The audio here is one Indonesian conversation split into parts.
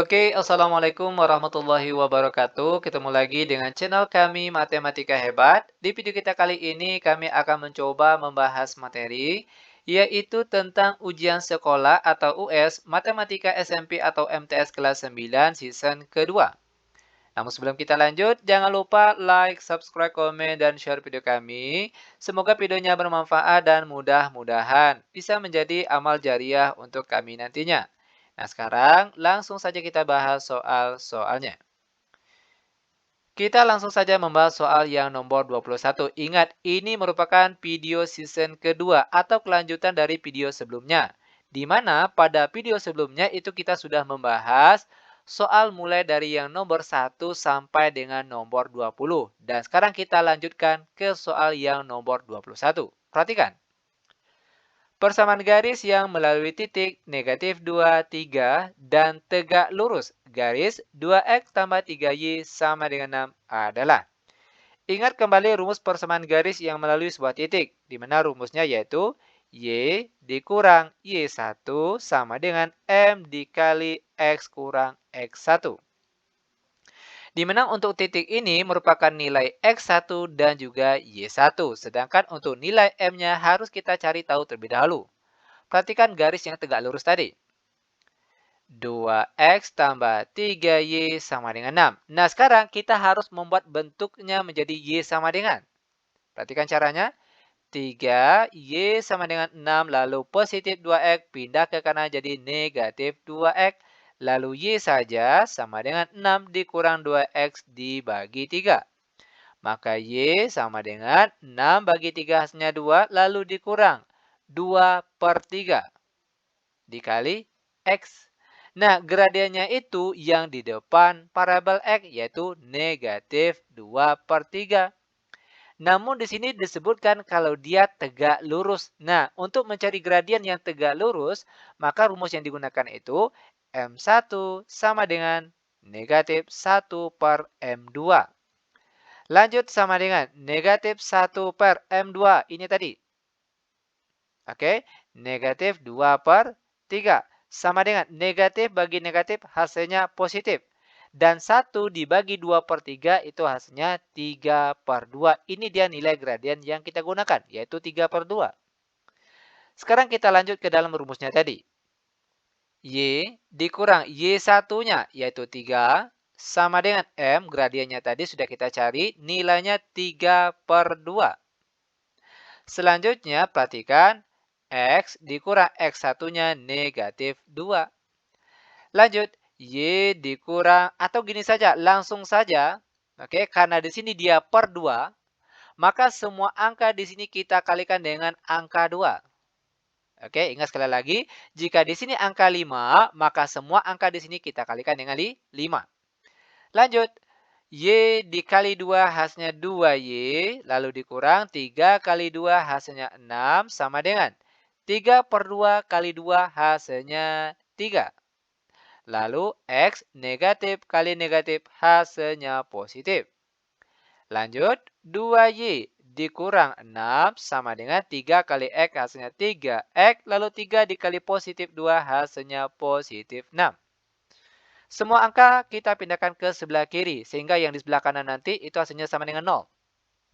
Oke, Assalamualaikum warahmatullahi wabarakatuh. Ketemu lagi dengan channel kami Matematika Hebat. Di video kita kali ini kami akan mencoba membahas materi yaitu tentang ujian sekolah atau US Matematika SMP atau MTS kelas 9 season kedua. Namun sebelum kita lanjut, jangan lupa like, subscribe, komen, dan share video kami. Semoga videonya bermanfaat dan mudah-mudahan bisa menjadi amal jariah untuk kami nantinya. Nah, sekarang langsung saja kita bahas soal-soalnya. Kita langsung saja membahas soal yang nomor 21. Ingat, ini merupakan video season kedua atau kelanjutan dari video sebelumnya. Di mana pada video sebelumnya itu kita sudah membahas soal mulai dari yang nomor 1 sampai dengan nomor 20. Dan sekarang kita lanjutkan ke soal yang nomor 21. Perhatikan. Persamaan garis yang melalui titik negatif 2, 3, dan tegak lurus garis 2x tambah 3y sama dengan 6 adalah. Ingat kembali rumus persamaan garis yang melalui sebuah titik, di mana rumusnya yaitu y dikurang y1 sama dengan m dikali x kurang x1. Di mana untuk titik ini merupakan nilai x1 dan juga y1, sedangkan untuk nilai m-nya harus kita cari tahu terlebih dahulu. Perhatikan garis yang tegak lurus tadi. 2x tambah 3y sama dengan 6. Nah, sekarang kita harus membuat bentuknya menjadi y sama dengan. Perhatikan caranya. 3y sama dengan 6, lalu positif 2x pindah ke kanan jadi negatif 2x. Lalu y saja sama dengan 6 dikurang 2x dibagi 3. Maka y sama dengan 6 bagi 3 hasilnya 2, lalu dikurang 2 per 3 dikali x. Nah, gradiennya itu yang di depan parabel x, yaitu negatif 2 per 3. Namun di sini disebutkan kalau dia tegak lurus. Nah, untuk mencari gradien yang tegak lurus, maka rumus yang digunakan itu M1 sama dengan negatif 1 per M2. Lanjut sama dengan negatif 1 per M2. Ini tadi. Oke, negatif 2 per 3. Sama dengan negatif bagi negatif hasilnya positif. Dan 1 dibagi 2 per 3 itu hasilnya 3 per 2. Ini dia nilai gradien yang kita gunakan, yaitu 3 per 2. Sekarang kita lanjut ke dalam rumusnya tadi. Y dikurang Y1-nya, yaitu 3, sama dengan M, gradiennya tadi sudah kita cari, nilainya 3 per 2. Selanjutnya, perhatikan X dikurang X1-nya negatif 2. Lanjut, Y dikurang, atau gini saja, langsung saja. Oke, karena di sini dia per 2, maka semua angka di sini kita kalikan dengan angka 2. Oke, ingat sekali lagi, jika di sini angka 5, maka semua angka di sini kita kalikan dengan 5. Lanjut, Y dikali 2 hasilnya 2Y, lalu dikurang 3 kali 2 hasilnya 6, sama dengan 3 per 2 kali 2 hasilnya 3. Lalu X negatif kali negatif hasilnya positif. Lanjut, 2Y dikurang 6 sama dengan 3 kali X hasilnya 3X, lalu 3 dikali positif 2 hasilnya positif 6. Semua angka kita pindahkan ke sebelah kiri, sehingga yang di sebelah kanan nanti itu hasilnya sama dengan 0.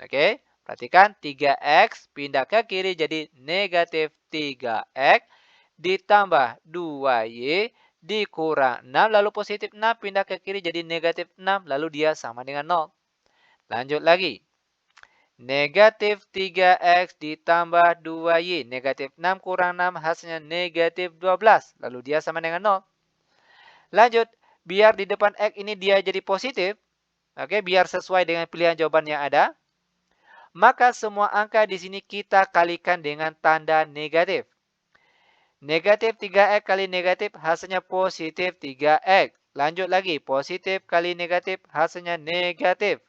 Oke, perhatikan 3X pindah ke kiri jadi negatif 3X ditambah 2Y dikurang 6, lalu positif 6 pindah ke kiri jadi negatif 6, lalu dia sama dengan 0. Lanjut lagi. Negatif 3X ditambah 2Y. Negatif 6 kurang 6 hasilnya negatif 12. Lalu dia sama dengan 0. Lanjut. Biar di depan X ini dia jadi positif. Oke, biar sesuai dengan pilihan jawaban yang ada. Maka semua angka di sini kita kalikan dengan tanda negatif. Negatif 3X kali negatif hasilnya positif 3X. Lanjut lagi, positif kali negatif hasilnya negatif.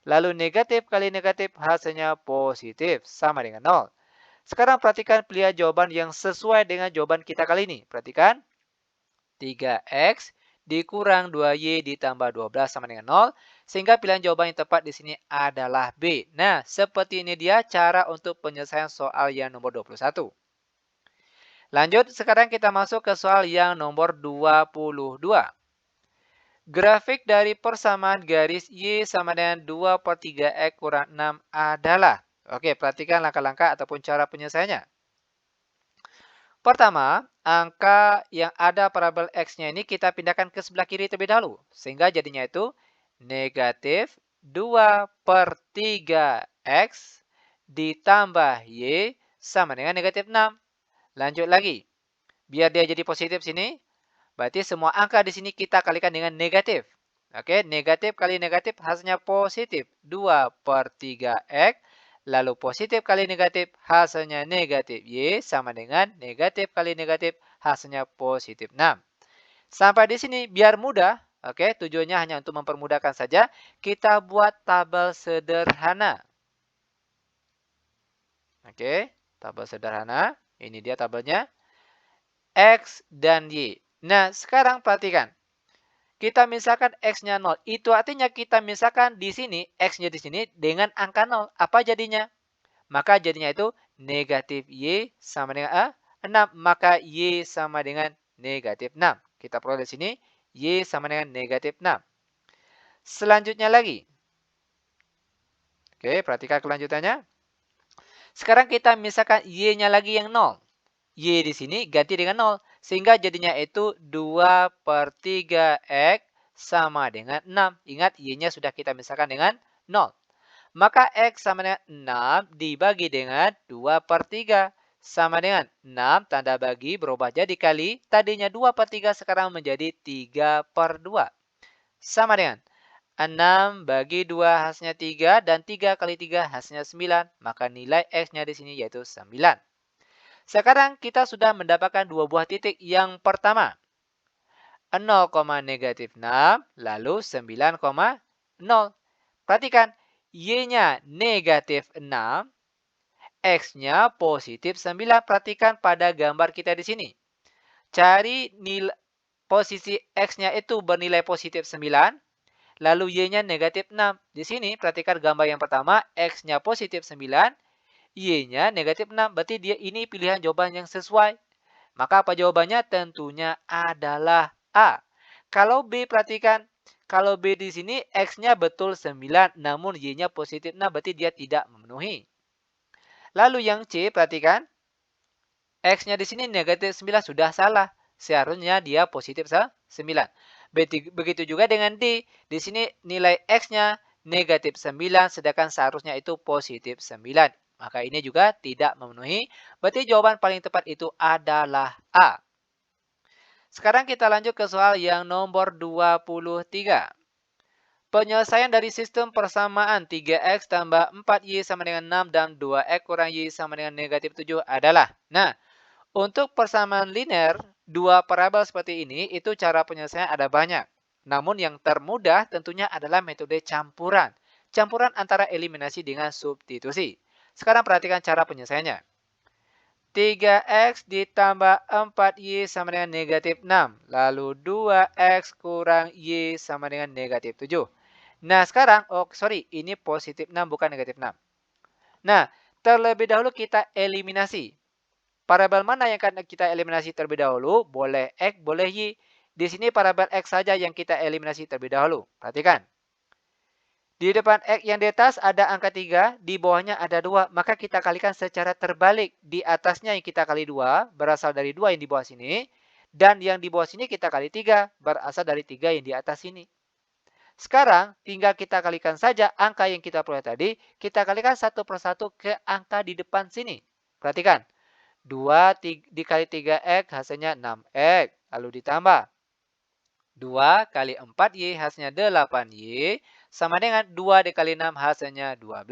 Lalu negatif kali negatif hasilnya positif, sama dengan 0. Sekarang perhatikan pilihan jawaban yang sesuai dengan jawaban kita kali ini. Perhatikan, 3X dikurang 2Y ditambah 12 sama dengan 0. Sehingga pilihan jawaban yang tepat di sini adalah B. Nah, seperti ini dia cara untuk penyelesaian soal yang nomor 21. Lanjut, sekarang kita masuk ke soal yang nomor 22. Grafik dari persamaan garis Y sama dengan 2/3 X kurang 6 adalah. Oke, perhatikan langkah-langkah ataupun cara penyelesaiannya. Pertama, angka yang ada parabel X-nya ini kita pindahkan ke sebelah kiri terlebih dahulu. Sehingga jadinya itu negatif 2/3 X ditambah Y sama dengan negatif 6. Lanjut lagi. Biar dia jadi positif sini, berarti semua angka di sini kita kalikan dengan negatif. Oke, negatif kali negatif hasilnya positif. 2/3 X. Lalu positif kali negatif hasilnya negatif. Y sama dengan negatif kali negatif hasilnya positif 6. Sampai di sini biar mudah. Oke, tujuannya hanya untuk mempermudahkan saja. Kita buat tabel sederhana. Oke, tabel sederhana. Ini dia tabelnya. X dan Y. Nah, sekarang perhatikan. Kita misalkan X-nya 0. Itu artinya kita misalkan di sini, X-nya di sini dengan angka 0. Apa jadinya? Maka jadinya itu negatif Y sama dengan 6. Maka Y sama dengan negatif 6. Kita peroleh di sini, Y sama dengan negatif 6. Selanjutnya lagi. Oke, perhatikan kelanjutannya. Sekarang kita misalkan Y-nya lagi yang 0. Y di sini ganti dengan 0. Sehingga jadinya itu 2/3 X sama dengan 6. Ingat, Y-nya sudah kita misalkan dengan 0. Maka X sama dengan 6 dibagi dengan 2/3. Sama dengan 6 tanda bagi berubah jadi kali. Tadinya 2/3 sekarang menjadi 3/2. Sama dengan 6 bagi 2 hasilnya 3 dan 3 kali 3 hasilnya 9. Maka nilai X-nya di sini yaitu 9. Sekarang kita sudah mendapatkan dua buah titik. Yang pertama, 0, negatif 6, lalu 9,0. Perhatikan, Y-nya negatif 6, X-nya positif 9. Perhatikan pada gambar kita di sini. Cari nilai posisi X-nya itu bernilai positif 9, lalu Y-nya negatif 6. Di sini, perhatikan gambar yang pertama, X-nya positif 9, Y-nya negatif 6. Berarti dia ini pilihan jawaban yang sesuai. Maka apa jawabannya? Tentunya adalah A. Kalau B, perhatikan. Kalau B di sini X-nya betul 9, namun Y-nya positif 6, berarti dia tidak memenuhi. Lalu yang C, perhatikan. X-nya di sini negatif 9 sudah salah. Seharusnya dia positif 9. Begitu juga dengan D. Di sini nilai X-nya negatif 9, sedangkan seharusnya itu positif 9. Maka ini juga tidak memenuhi. Berarti jawaban paling tepat itu adalah A. Sekarang kita lanjut ke soal yang nomor 23. Penyelesaian dari sistem persamaan 3X tambah 4Y sama dengan 6 dan 2X kurang Y sama dengan negatif 7 adalah. Nah, untuk persamaan linear, dua parabel seperti ini, itu cara penyelesaian ada banyak. Namun yang termudah tentunya adalah metode campuran. Campuran antara eliminasi dengan substitusi. Sekarang perhatikan cara penyelesaiannya. 3X ditambah 4Y sama dengan negatif 6. Lalu 2X kurang Y sama dengan negatif 7. Nah, sekarang, ini positif 6 bukan negatif 6. Nah, terlebih dahulu kita eliminasi. Parabel mana yang akan kita eliminasi terlebih dahulu? Boleh X, boleh Y. Di sini parabel X saja yang kita eliminasi terlebih dahulu. Perhatikan. Di depan X yang di atas ada angka 3, di bawahnya ada 2. Maka kita kalikan secara terbalik. Di atasnya yang kita kali 2, berasal dari 2 yang di bawah sini. Dan yang di bawah sini kita kali 3, berasal dari 3 yang di atas sini. Sekarang, tinggal kita kalikan saja angka yang kita peroleh tadi. Kita kalikan satu persatu ke angka di depan sini. Perhatikan. 2 dikali 3X hasilnya 6X. Lalu ditambah. 2 kali 4Y hasilnya 8Y. Sama dengan 2 dikali 6 hasilnya 12.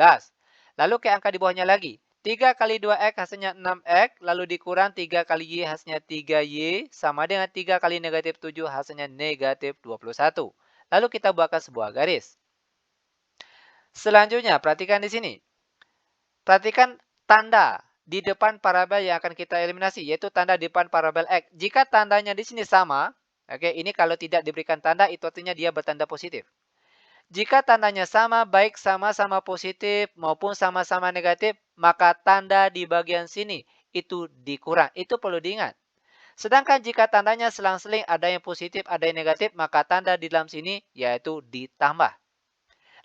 Lalu ke angka di bawahnya lagi. 3 kali 2X hasilnya 6X. Lalu dikurang 3 kali Y hasilnya 3Y. Sama dengan 3 kali negatif 7 hasilnya negatif 21. Lalu kita buatkan sebuah garis. Selanjutnya, perhatikan di sini. Perhatikan tanda di depan parabel yang akan kita eliminasi, yaitu tanda di depan parabel X. Jika tandanya di sini sama, oke, ini kalau tidak diberikan tanda, itu artinya dia bertanda positif. Jika tandanya sama, baik sama-sama positif maupun sama-sama negatif, maka tanda di bagian sini itu dikurang. Itu perlu diingat. Sedangkan jika tandanya selang-seling ada yang positif, ada yang negatif, maka tanda di dalam sini yaitu ditambah.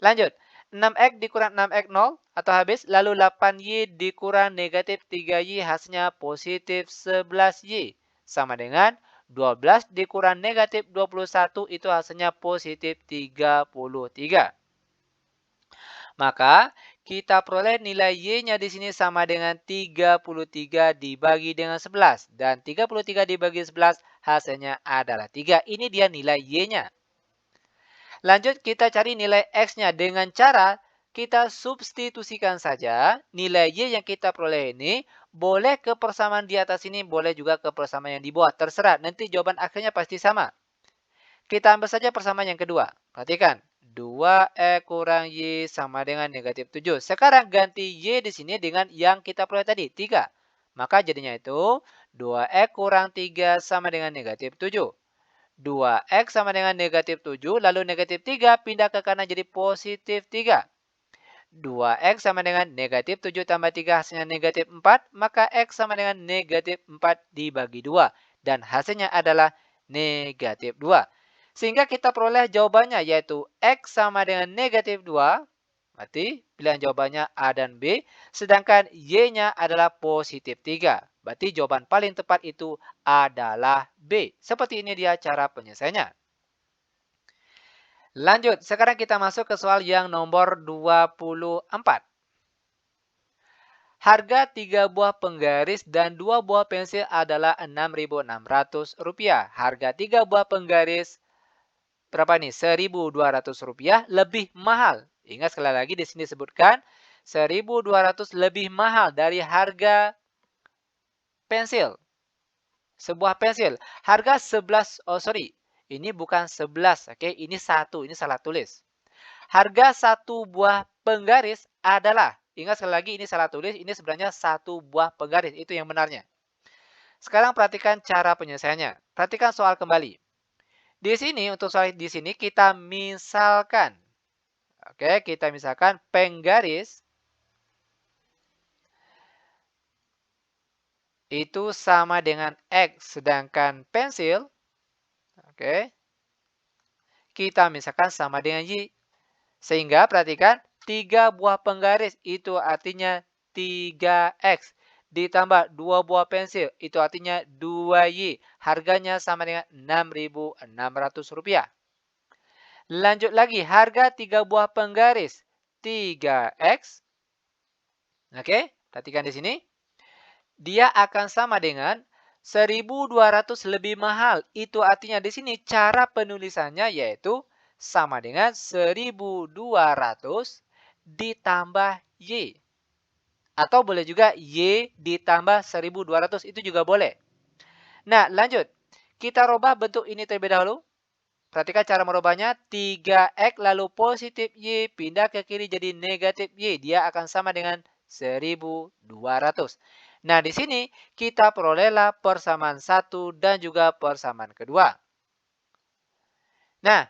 Lanjut. 6X dikurang 6X 0 atau habis. Lalu 8Y dikurang negatif 3Y hasilnya positif 11Y. Sama dengan 12 dikurang negatif 21 itu hasilnya positif 33. Maka kita peroleh nilai Y-nya di sini sama dengan 33 dibagi dengan 11. Dan 33 dibagi 11 hasilnya adalah 3. Ini dia nilai Y-nya. Lanjut kita cari nilai X-nya dengan cara kita substitusikan saja nilai Y yang kita peroleh ini boleh ke persamaan di atas ini, boleh juga ke persamaan yang di bawah. Terserah, nanti jawaban akhirnya pasti sama. Kita ambil saja persamaan yang kedua. Perhatikan, 2X kurang Y sama dengan negatif 7. Sekarang ganti Y di sini dengan yang kita peroleh tadi, 3. Maka jadinya itu 2X kurang 3 sama dengan negatif 7. 2X sama dengan negatif 7, lalu negatif 3 pindah ke kanan jadi positif 3. 2X sama dengan negatif 7 tambah 3 hasilnya negatif 4, maka X sama dengan negatif 4 dibagi 2. Dan hasilnya adalah negatif 2. Sehingga kita peroleh jawabannya yaitu X sama dengan negatif 2. Berarti pilihan jawabannya A dan B. Sedangkan Y-nya adalah positif 3. Berarti jawaban paling tepat itu adalah B. Seperti ini dia cara penyelesaiannya. Lanjut, sekarang kita masuk ke soal yang nomor 24. Harga 3 buah penggaris dan 2 buah pensil adalah Rp6.600. Harga 3 buah penggaris berapa nih? Rp1.200 lebih mahal. Ingat sekali lagi di sini disebutkan Rp1.200 lebih mahal dari harga pensil. Sebuah pensil. Harga 11, ini bukan 11, oke? Ini 1, ini salah tulis. Harga 1 buah penggaris adalah, ingat sekali lagi ini salah tulis, ini sebenarnya 1 buah penggaris, itu yang benarnya. Sekarang perhatikan cara penyelesaiannya. Perhatikan soal kembali. Di sini, untuk soal di sini kita misalkan, oke, kita misalkan penggaris itu sama dengan X, sedangkan pensil, oke, kita misalkan sama dengan Y. Sehingga perhatikan 3 buah penggaris itu artinya 3X. Ditambah 2 buah pensil itu artinya 2Y. Harganya sama dengan Rp6.600. Lanjut lagi, harga 3 buah penggaris 3X. Oke, perhatikan di sini. Dia akan sama dengan 1.200 lebih mahal. Itu artinya di sini cara penulisannya yaitu sama dengan 1.200 ditambah Y. Atau boleh juga Y ditambah 1.200, itu juga boleh. Nah, lanjut. Kita rubah bentuk ini terlebih dahulu. Perhatikan cara merubahnya. 3X lalu positif Y pindah ke kiri jadi negatif Y. Dia akan sama dengan 1.200. Nah, di sini kita perolehlah persamaan 1 dan juga persamaan kedua. Nah,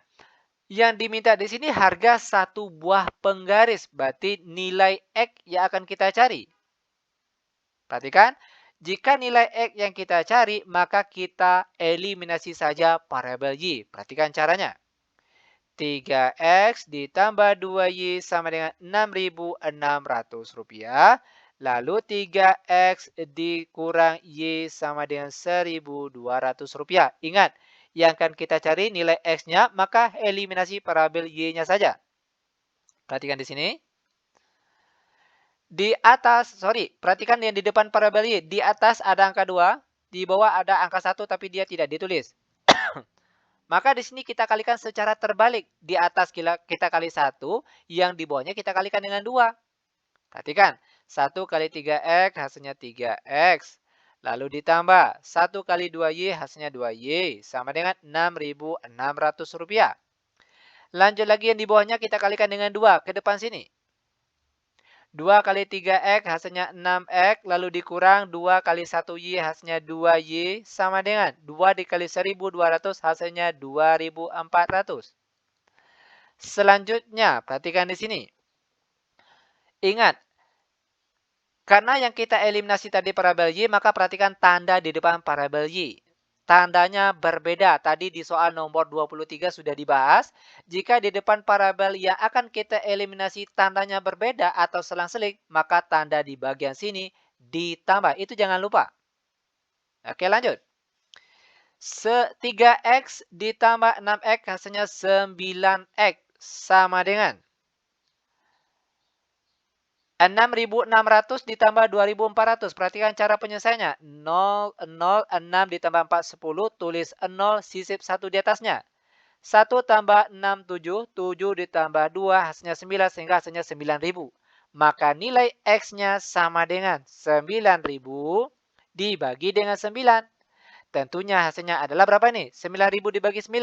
yang diminta di sini harga 1 buah penggaris. Berarti nilai X yang akan kita cari. Perhatikan, jika nilai X yang kita cari, maka kita eliminasi saja variabel Y. Perhatikan caranya. 3X ditambah 2Y sama dengan Rp6.600. Lalu 3X dikurang Y sama dengan Rp1.200. Ingat, yang akan kita cari nilai X-nya, maka eliminasi variabel Y-nya saja. Perhatikan di sini. Di atas, perhatikan yang di depan variabel Y. Di atas ada angka 2, di bawah ada angka 1 tapi dia tidak ditulis. Maka di sini kita kalikan secara terbalik. Di atas kita kali 1, yang di bawahnya kita kalikan dengan 2. Perhatikan, 1 kali 3X hasilnya 3X. Lalu ditambah 1 kali 2Y hasilnya 2Y. Sama dengan Rp6.600. Lanjut lagi yang di bawahnya kita kalikan dengan 2 ke depan sini. 2 kali 3X hasilnya 6X, lalu dikurang 2 kali 1Y hasilnya 2Y, sama dengan 2 dikali 1.200 hasilnya 2.400. Selanjutnya, perhatikan di sini. Ingat, karena yang kita eliminasi tadi variabel Y, maka perhatikan tanda di depan variabel Y. tandanya berbeda. Tadi di soal nomor 23 sudah dibahas. Jika di depan parabel yang akan kita eliminasi tandanya berbeda atau selang-seling, maka tanda di bagian sini ditambah. Itu jangan lupa. Oke, lanjut. 3x ditambah 6x hasilnya 9x sama dengan 6.600 ditambah 2.400. Perhatikan cara penyelesaiannya. 0, 0, 6 ditambah 4, 10. Tulis 0, sisip 1 di atasnya. 1 tambah 6, 7. 7 ditambah 2, hasilnya 9. Sehingga hasilnya 9.000. Maka nilai X-nya sama dengan 9.000 dibagi dengan 9. Tentunya hasilnya adalah berapa nih? 9.000 dibagi 9.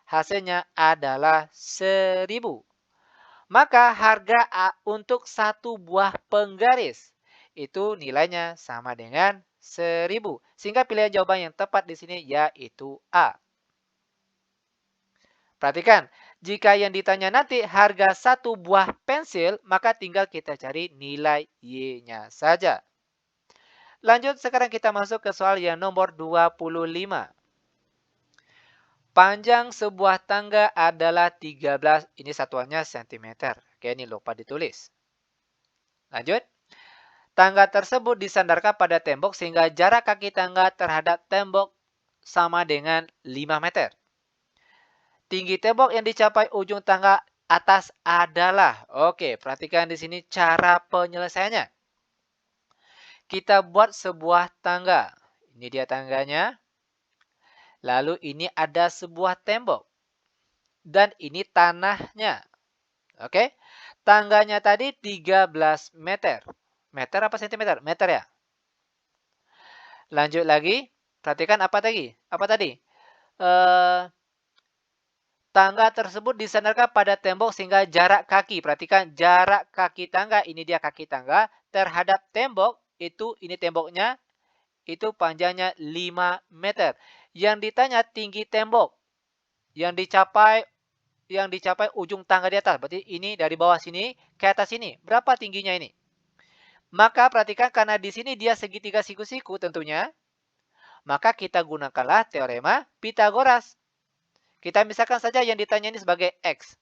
Hasilnya adalah 1.000. Maka harga A untuk satu buah penggaris itu nilainya sama dengan 1.000. Sehingga pilihan jawaban yang tepat di sini yaitu A. Perhatikan, jika yang ditanya nanti harga satu buah pensil, maka tinggal kita cari nilai Y-nya saja. Lanjut, sekarang kita masuk ke soal yang nomor 25. Panjang sebuah tangga adalah 13, ini satuannya cm. Oke, ini lupa ditulis. Lanjut. Tangga tersebut disandarkan pada tembok sehingga jarak kaki tangga terhadap tembok sama dengan 5 meter. Tinggi tembok yang dicapai ujung tangga atas adalah, oke, perhatikan di sini cara penyelesaiannya. Kita buat sebuah tangga. Ini dia tangganya. Lalu ini ada sebuah tembok. Dan ini tanahnya. Oke. Tangganya tadi 13 meter. Meter apa sentimeter? Meter ya. Lanjut lagi. Perhatikan apa tadi? Apa tadi? Tangga tersebut disandarkan pada tembok sehingga jarak kaki. Perhatikan jarak kaki tangga. Ini dia kaki tangga. Terhadap tembok. Ini temboknya. Itu panjangnya 5 meter. Yang ditanya tinggi tembok yang dicapai ujung tangga di atas. Berarti ini dari bawah sini ke atas sini. Berapa tingginya ini? Maka perhatikan karena di sini dia segitiga siku-siku tentunya. Maka kita gunakanlah teorema Pitagoras. Kita misalkan saja yang ditanya ini sebagai X.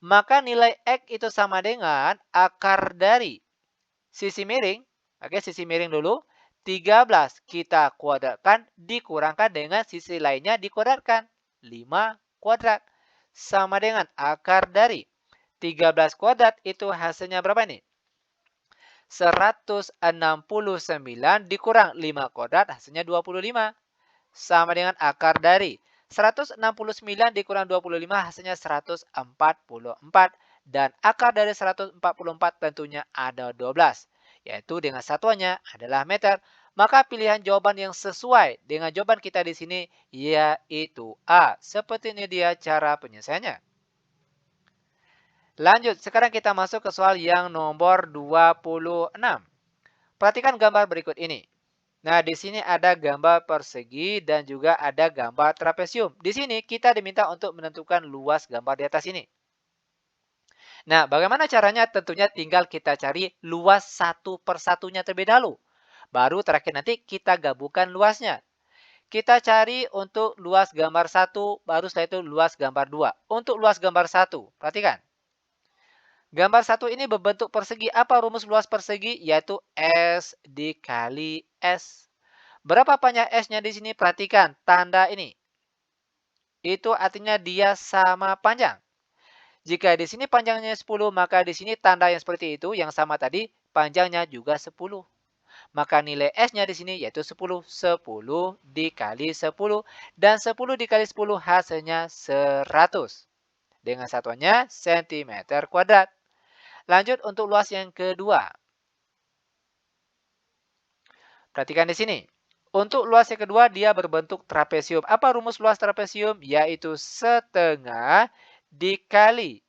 Maka nilai X itu sama dengan akar dari sisi miring. Oke, sisi miring dulu. 13 kita kuadratkan dikurangkan dengan sisi lainnya dikuadratkan. 5 kuadrat. Sama dengan akar dari 13 kuadrat itu hasilnya berapa nih? 169 dikurang 5 kuadrat hasilnya 25. Sama dengan akar dari 169 dikurang 25 hasilnya 144. Dan akar dari 144 tentunya ada 12. Yaitu dengan satuannya adalah meter. Maka pilihan jawaban yang sesuai dengan jawaban kita di sini yaitu A. Seperti ini dia cara penyelesaiannya. Lanjut, sekarang kita masuk ke soal yang nomor 26. Perhatikan gambar berikut ini. Nah, di sini ada gambar persegi dan juga ada gambar trapesium. Di sini kita diminta untuk menentukan luas gambar di atas ini. Nah, bagaimana caranya? Tentunya tinggal kita cari luas satu persatunya terlebih dahulu. Baru terakhir nanti kita gabungkan luasnya. Kita cari untuk luas gambar 1, baru setelah itu luas gambar 2. Untuk luas gambar 1, perhatikan. Gambar 1 ini berbentuk persegi. Apa rumus luas persegi? Yaitu S dikali S. Berapa panjang S-nya di sini? Perhatikan tanda ini. Itu artinya dia sama panjang. Jika di sini panjangnya 10, maka di sini tanda yang seperti itu, yang sama tadi, panjangnya juga 10. Maka nilai S-nya di sini yaitu 10. 10 dikali 10. Dan 10 dikali 10 hasilnya 100. Dengan satuannya cm kuadrat. Lanjut untuk luas yang kedua. Perhatikan di sini. Untuk luas yang kedua, dia berbentuk trapesium. Apa rumus luas trapesium? Yaitu setengah dikali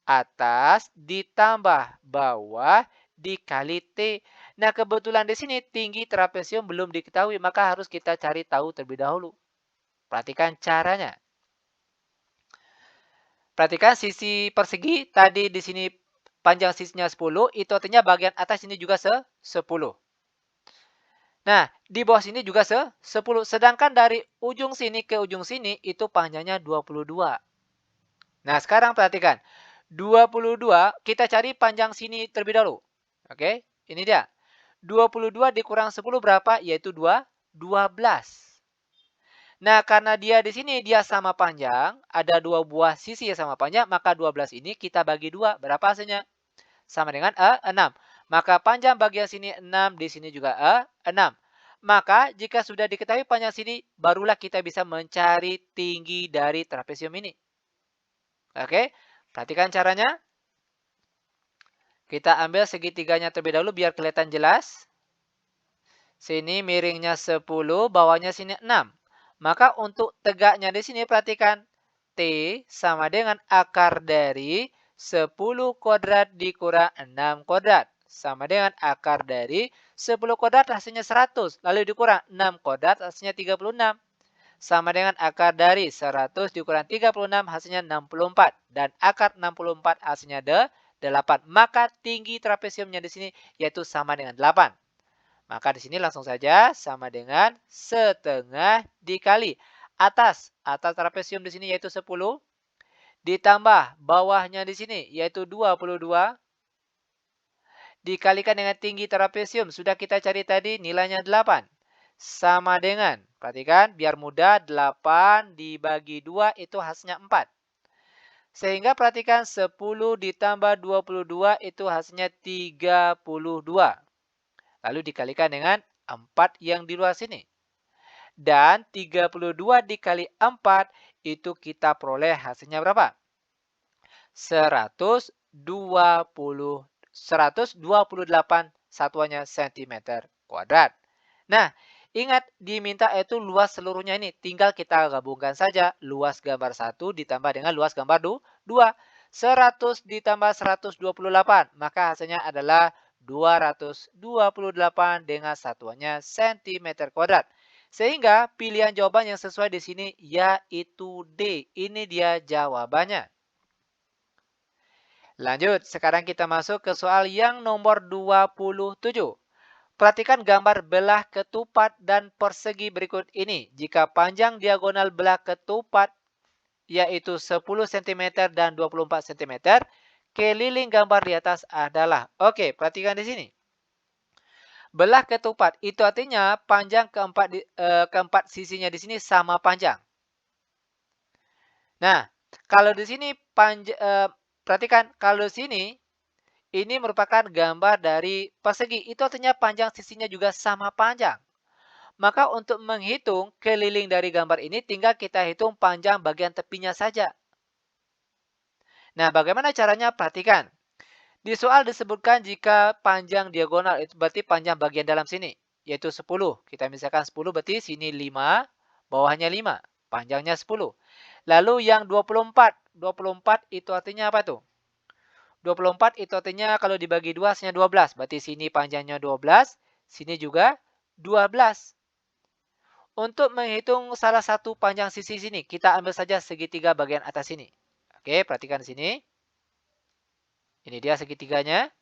atas ditambah bawah dikali T. Nah, kebetulan di sini tinggi trapesium belum diketahui, maka harus kita cari tahu terlebih dahulu. Perhatikan caranya. Perhatikan sisi persegi, tadi di sini panjang sisinya 10, itu artinya bagian atas ini juga 10. Nah, di bawah sini juga 10. Sedangkan dari ujung sini ke ujung sini itu panjangnya 22. Nah, sekarang perhatikan. 22 kita cari panjang sini terlebih dahulu. Oke, ini dia. 22 dikurang 10 berapa? Yaitu 12. Nah, karena dia di sini dia sama panjang, ada dua buah sisi yang sama panjang, maka 12 ini kita bagi dua. Berapa hasilnya? Sama dengan 6. Maka panjang bagian sini 6, di sini juga 6. Maka jika sudah diketahui panjang sini, barulah kita bisa mencari tinggi dari trapesium ini. Oke, perhatikan caranya. Kita ambil segitiganya terlebih dahulu biar kelihatan jelas. Sini miringnya 10, bawahnya sini 6. Maka untuk tegaknya di sini perhatikan. T sama dengan akar dari 10 kuadrat dikurang 6 kuadrat. Sama dengan akar dari 10 kuadrat hasilnya 100. Lalu dikurang 6 kuadrat hasilnya 36. Sama dengan akar dari 100 dikurang 36 hasilnya 64. Dan akar 64 hasilnya 8. Maka tinggi trapesiumnya di sini yaitu sama dengan 8. Maka di sini langsung saja sama dengan setengah dikali atas trapesium di sini yaitu 10 ditambah bawahnya di sini yaitu 22 dikalikan dengan tinggi trapesium sudah kita cari tadi nilainya 8 sama dengan, perhatikan biar mudah, 8 dibagi 2 itu hasilnya 4. Sehingga perhatikan 10 ditambah 22 itu hasilnya 32. Lalu dikalikan dengan 4 yang di luar sini. Dan 32 dikali 4 itu kita peroleh hasilnya berapa? 128 satuannya cm². Nah, ingat diminta itu luas seluruhnya ini. Tinggal kita gabungkan saja luas gambar 1 ditambah dengan luas gambar 2. 100 ditambah 128. Maka hasilnya adalah 228 dengan satuannya cm². Sehingga pilihan jawaban yang sesuai di sini yaitu D. Ini dia jawabannya. Lanjut, sekarang kita masuk ke soal yang nomor 27. Perhatikan gambar belah ketupat dan persegi berikut ini. Jika panjang diagonal belah ketupat yaitu 10 cm dan 24 cm, keliling gambar di atas adalah. Oke, perhatikan di sini. Belah ketupat itu artinya panjang keempat sisinya di sini sama panjang. Nah, kalau di sini perhatikan kalau di sini ini merupakan gambar dari persegi. Itu artinya panjang sisinya juga sama panjang. Maka untuk menghitung keliling dari gambar ini tinggal kita hitung panjang bagian tepinya saja. Nah, bagaimana caranya? Perhatikan. Di soal disebutkan jika panjang diagonal itu berarti panjang bagian dalam sini, yaitu 10. Kita misalkan 10 berarti sini 5, bawahnya 5. Panjangnya 10. Lalu yang 24. 24 itu artinya apa tuh? 24 itu artinya kalau dibagi 2 hasilnya 12. Berarti sini panjangnya 12, sini juga 12. Untuk menghitung salah satu panjang sisi sini, kita ambil saja segitiga bagian atas sini. Oke, perhatikan di sini. Ini dia segitiganya.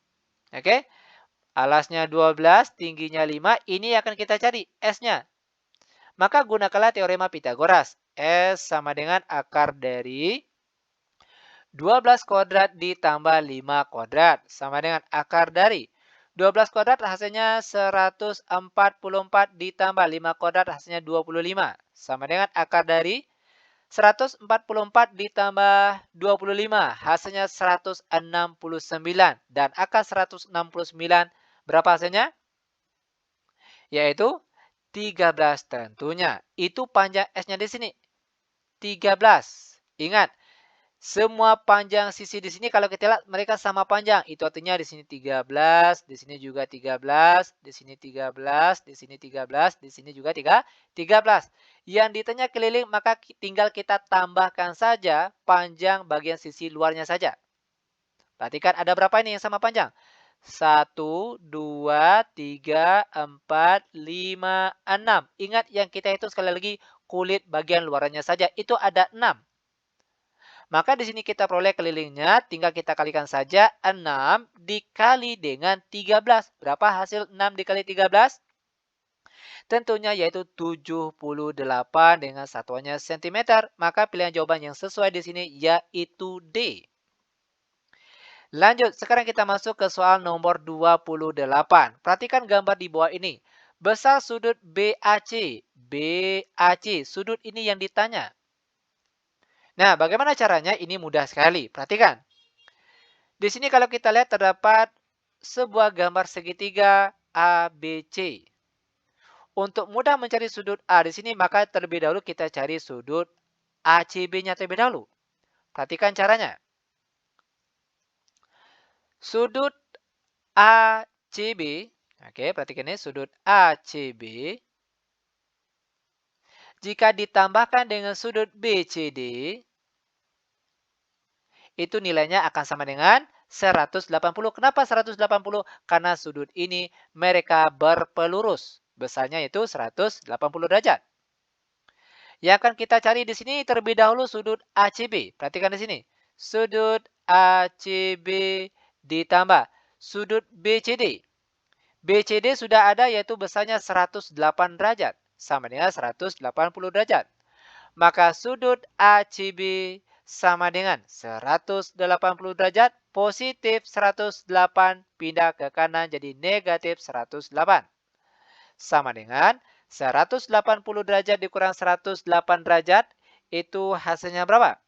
Oke. Alasnya 12, tingginya 5. Ini akan kita cari S-nya. Maka gunakanlah teorema Pitagoras. S sama dengan akar dari 12 kuadrat ditambah 5 kuadrat. Sama dengan akar dari 12 kuadrat hasilnya 144 ditambah 5 kuadrat hasilnya 25. Sama dengan akar dari 144 ditambah 25 hasilnya 169. Dan akar 169 berapa hasilnya? Yaitu 13 tentunya. Itu panjang S-nya di sini. 13. Ingat, semua panjang sisi di sini kalau kita lihat mereka sama panjang. Itu artinya di sini 13, di sini juga 13, di sini 13, di sini 13, di sini juga 13. Yang ditanya keliling maka tinggal kita tambahkan saja panjang bagian sisi luarnya saja. Perhatikan ada berapa ini yang sama panjang? 1, 2, 3, 4, 5, 6. Ingat yang kita hitung sekali lagi kulit bagian luarnya saja. Itu ada 6. Maka di sini kita peroleh kelilingnya, tinggal kita kalikan saja 6 dikali dengan 13. Berapa hasil 6 dikali 13? Tentunya yaitu 78 dengan satuannya cm. Maka pilihan jawaban yang sesuai di sini yaitu D. Lanjut, sekarang kita masuk ke soal nomor 28. Perhatikan gambar di bawah ini. Besar sudut BAC. BAC, sudut ini yang ditanya. Nah, bagaimana caranya? Ini mudah sekali. Perhatikan. Di sini kalau kita lihat terdapat sebuah gambar segitiga ABC. Untuk mudah mencari sudut A di sini, maka terlebih dahulu kita cari sudut ACB-nya terlebih dahulu. Perhatikan caranya. Sudut ACB, oke, perhatikan ini sudut ACB. Jika ditambahkan dengan sudut BCD, itu nilainya akan sama dengan 180. Kenapa 180? Karena sudut ini mereka berpelurus. Besarnya itu 180 derajat. Yang akan kita cari di sini terlebih dahulu sudut ACB. Perhatikan di sini. Sudut ACB ditambah sudut BCD. BCD sudah ada yaitu besarnya 108 derajat. Sama dengan 180 derajat. Maka sudut ACB sama dengan 180 derajat. Positif 108 pindah ke kanan jadi negatif 108. Sama dengan 180 derajat dikurang 108 derajat. Itu hasilnya berapa?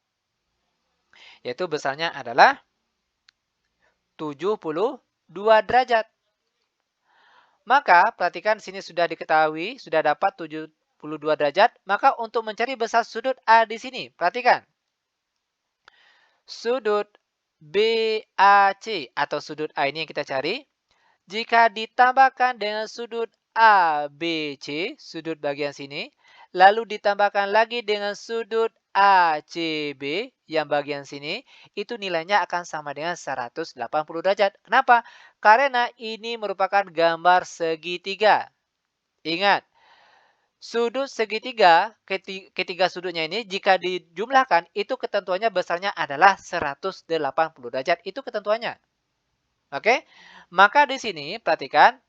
Yaitu besarnya adalah 72 derajat. Maka perhatikan sini sudah diketahui, sudah dapat 72 derajat. Maka untuk mencari besar sudut A di sini, perhatikan. Sudut BAC atau sudut A ini yang kita cari. Jika ditambahkan dengan sudut ABC, sudut bagian sini, lalu ditambahkan lagi dengan sudut ACB yang bagian sini, itu nilainya akan sama dengan 180 derajat. Kenapa? Karena ini merupakan gambar segitiga. Ingat, sudut segitiga, ketiga sudutnya ini jika dijumlahkan, itu ketentuannya besarnya adalah 180 derajat. Itu ketentuannya. Oke? Maka di sini perhatikan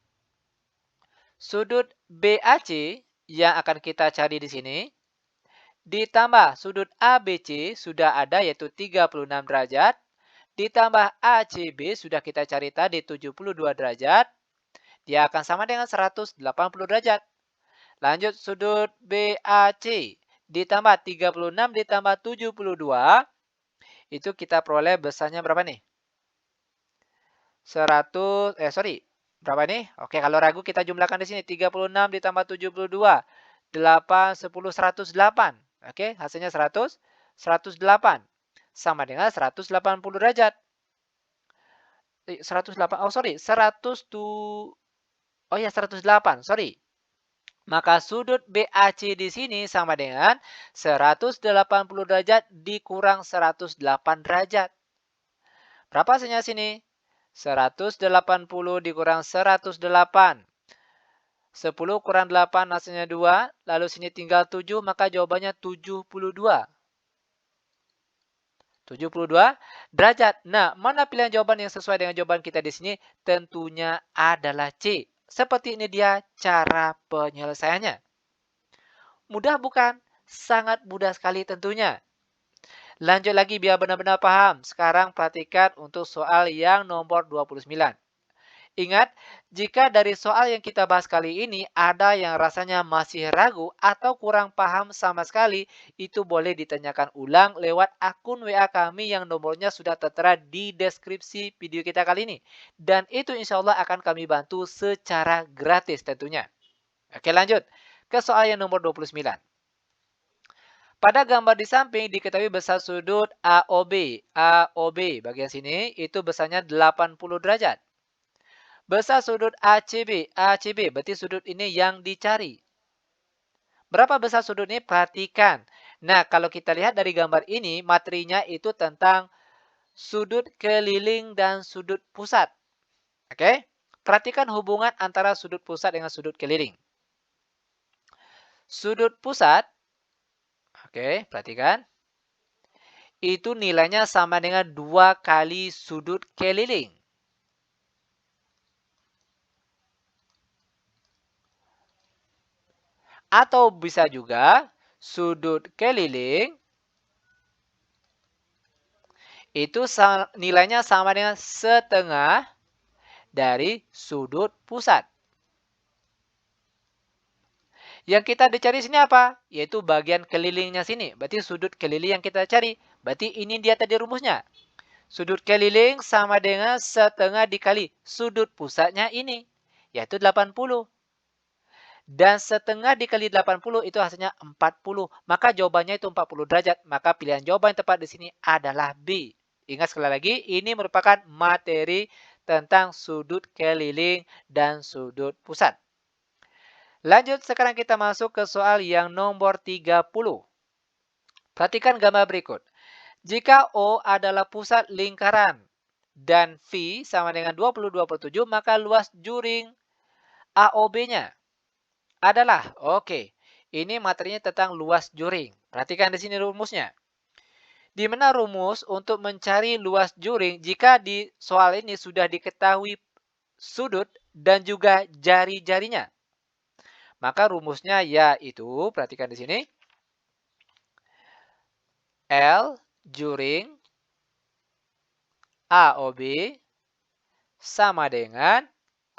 sudut BAC yang akan kita cari di sini ditambah sudut ABC sudah ada yaitu 36 derajat ditambah ACB sudah kita cari tadi 72 derajat. Dia akan sama dengan 180 derajat. Lanjut sudut BAC ditambah 36 ditambah 72 itu kita peroleh besarnya berapa nih? 100 berapa nih? Oke, kalau ragu kita jumlahkan di sini 36 ditambah 72 8 10 108. Oke, hasilnya 108 sama dengan 180 derajat. 108. Oh, 100 tuh. Oh ya, 108. Maka sudut BAC di sini sama dengan 180 derajat dikurang 108 derajat. Berapa hasilnya sini? 180 dikurang 108. 10 kurang 8 hasilnya 2. Lalu sini tinggal 7. Maka jawabannya 72. 72 derajat. Nah, mana pilihan jawaban yang sesuai dengan jawaban kita di sini? Tentunya adalah C. Seperti ini dia cara penyelesaiannya. Mudah bukan? Sangat mudah sekali tentunya. Lanjut lagi biar benar-benar paham. Sekarang perhatikan untuk soal yang nomor 29. Ingat, jika dari soal yang kita bahas kali ini ada yang rasanya masih ragu atau kurang paham sama sekali, itu boleh ditanyakan ulang lewat akun WA kami yang nomornya sudah tertera di deskripsi video kita kali ini. Dan itu insya Allah akan kami bantu secara gratis tentunya. Oke, lanjut ke soal yang nomor 29. Pada gambar di samping diketahui besar sudut AOB. AOB bagian sini itu besarnya 80 derajat. Besar sudut ACB. ACB berarti sudut ini yang dicari. Berapa besar sudut ini? Perhatikan. Nah, kalau kita lihat dari gambar ini, materinya itu tentang sudut keliling dan sudut pusat. Oke? Perhatikan hubungan antara sudut pusat dengan sudut keliling. Sudut pusat, oke, perhatikan. Itu nilainya sama dengan 2 kali sudut keliling. Atau bisa juga sudut keliling itu nilainya sama dengan setengah dari sudut pusat. Yang kita dicari sini apa? Yaitu bagian kelilingnya sini. Berarti sudut keliling yang kita cari. Berarti ini dia tadi rumusnya. Sudut keliling sama dengan setengah dikali sudut pusatnya ini. Yaitu 80. Dan setengah dikali 80 itu hasilnya 40. Maka jawabannya itu 40 derajat. Maka pilihan jawaban yang tepat di sini adalah B. Ingat sekali lagi, ini merupakan materi tentang sudut keliling dan sudut pusat. Lanjut, sekarang kita masuk ke soal yang nomor 30. Perhatikan gambar berikut. Jika O adalah pusat lingkaran dan V sama dengan 20-27, maka luas juring AOB-nya adalah, ini materinya tentang luas juring. Perhatikan di sini rumusnya. Di mana rumus untuk mencari luas juring jika di soal ini sudah diketahui sudut dan juga jari-jarinya. Maka rumusnya yaitu, perhatikan di sini, L juring AOB sama dengan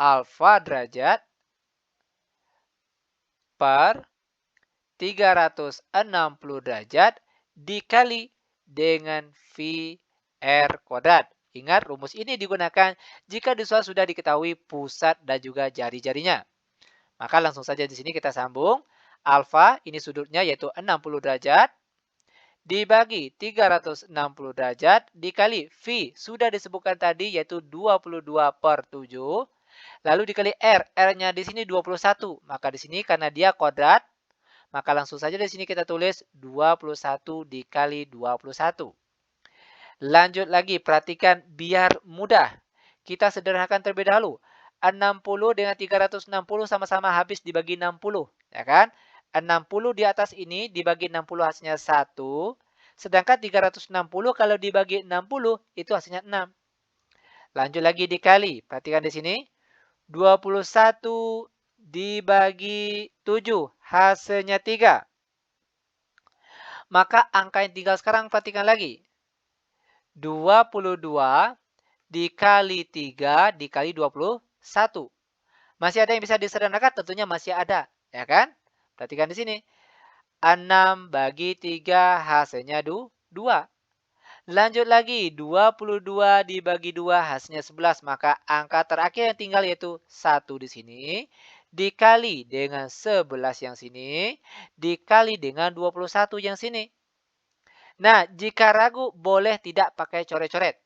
alfa derajat per 360 derajat dikali dengan V R kuadrat. Ingat, rumus ini digunakan jika di soal sudah diketahui pusat dan juga jari-jarinya. Maka langsung saja di sini kita sambung. Alfa, ini sudutnya yaitu 60 derajat, dibagi 360 derajat, dikali V, sudah disebutkan tadi yaitu 22/7. Lalu dikali R, R-nya di sini 21. Maka di sini karena dia kuadrat, maka langsung saja di sini kita tulis 21 dikali 21. Lanjut lagi, perhatikan biar mudah. Kita sederhanakan terlebih dahulu. 60 dengan 360 sama-sama habis dibagi 60. Ya kan? 60 di atas ini dibagi 60 hasilnya 1. Sedangkan 360 kalau dibagi 60 itu hasilnya 6. Lanjut lagi dikali. Perhatikan di sini. 21 dibagi 7 hasilnya 3. Maka angka yang tinggal sekarang perhatikan lagi. 22 dikali 3 dikali 21. Masih ada yang bisa disederhanakan? Tentunya masih ada. Ya kan? Perhatikan di sini. 6 bagi 3 hasilnya 2. Lanjut lagi. 22 dibagi 2 hasilnya 11. Maka angka terakhir yang tinggal yaitu 1 di sini. Dikali dengan 11 yang sini. Dikali dengan 21 yang sini. Nah, jika ragu boleh tidak pakai coret-coret.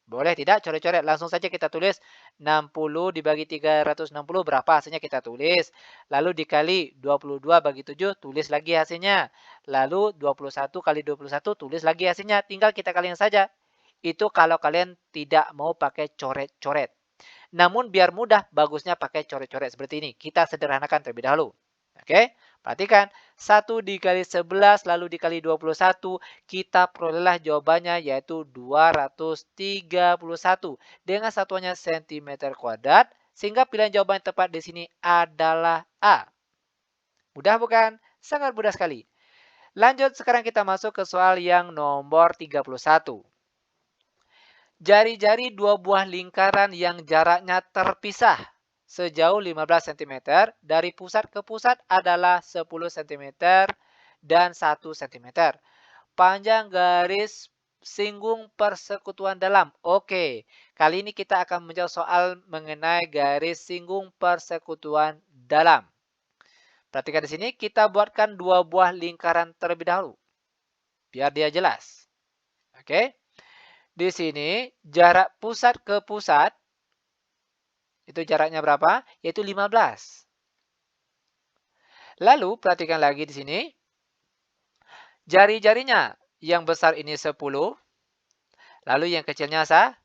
Boleh tidak coret-coret. Langsung saja kita tulis 60 dibagi 360 berapa hasilnya kita tulis. Lalu dikali 22 bagi 7 tulis lagi hasilnya. Lalu 21 kali 21 tulis lagi hasilnya. Tinggal kita kalian saja. Itu kalau kalian tidak mau pakai coret-coret. Namun biar mudah bagusnya pakai coret-coret seperti ini. Kita sederhanakan terlebih dahulu. Oke, perhatikan. 1 dikali 11 lalu dikali 21. Kita perolehlah jawabannya yaitu 231. Dengan satuannya cm kuadrat. Sehingga pilihan jawaban yang tepat di sini adalah A. Mudah bukan? Sangat mudah sekali. Lanjut, sekarang kita masuk ke soal yang nomor 31. Jari-jari dua buah lingkaran yang jaraknya terpisah sejauh 15 cm dari pusat ke pusat adalah 10 cm dan 1 cm. Panjang garis singgung persekutuan dalam. Oke, kali ini kita akan menjawab soal mengenai garis singgung persekutuan dalam. Perhatikan di sini, kita buatkan dua buah lingkaran terlebih dahulu. Biar dia jelas. Oke. Di sini, jarak pusat ke pusat, itu jaraknya berapa? Yaitu 15. Lalu, perhatikan lagi di sini. Jari-jarinya yang besar ini 10. Lalu yang kecilnya 1.